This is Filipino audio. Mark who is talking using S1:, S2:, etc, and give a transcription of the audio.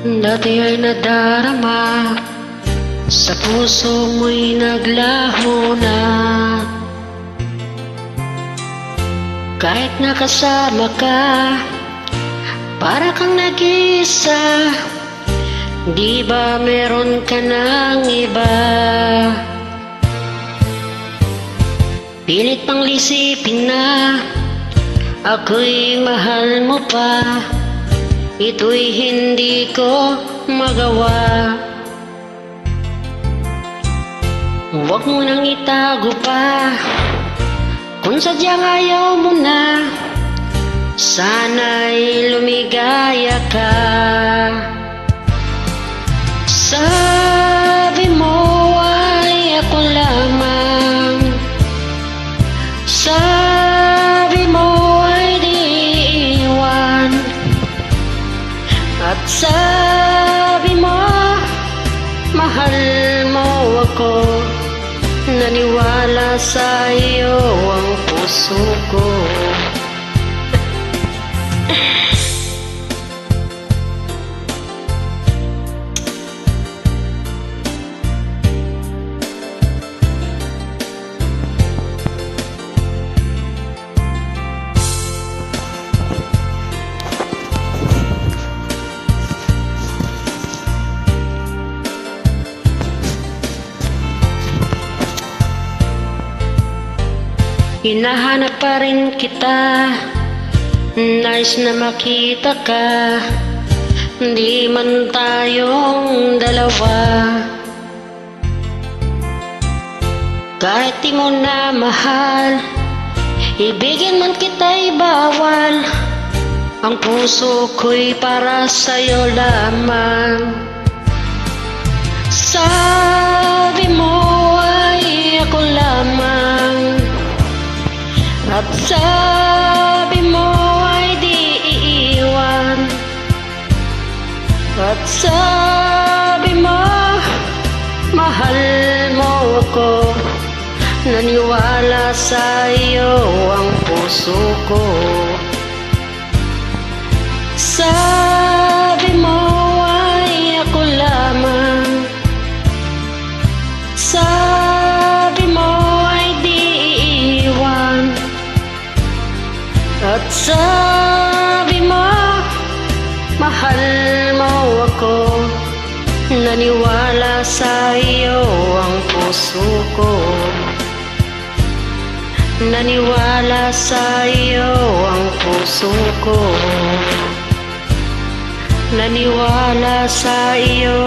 S1: Dati ay nadarama, sa puso mo'y naglaho na. Kahit nakasama ka, para kang nag-isa. Di ba meron ka ng iba? Pilit pang lisipin na ako'y mahal mo pa. Ito'y hindi ko magawa. Huwag mo nang itago pa, kung sadyang ayaw mo na. Sana'y lumigaya ka. Sabi mo ay ako lamang, sabi mo ay di iwan, at sabi mo mahal mo ako. Naniwala sa iyo ang puso ko. Hinahanap pa rin kita, nais na makita ka. Di man tayong dalawa, kahit di mo na mahal, ibigin man kita'y bawal. Ang puso ko'y para sa'yo lamang. Sabi mo ay ako lamang, at sabi mo ay di iiwan, at sabi mo mahal mo ako. Naniwala sa iyo ang puso ko. Sabi mo ay ako lamang, sabi mo ay di iiwan, at sabi mo mahal mo ako. Naniwala sa iyo ang puso ko. Naniwala sa iyo ang puso ko. Naniwala sa iyo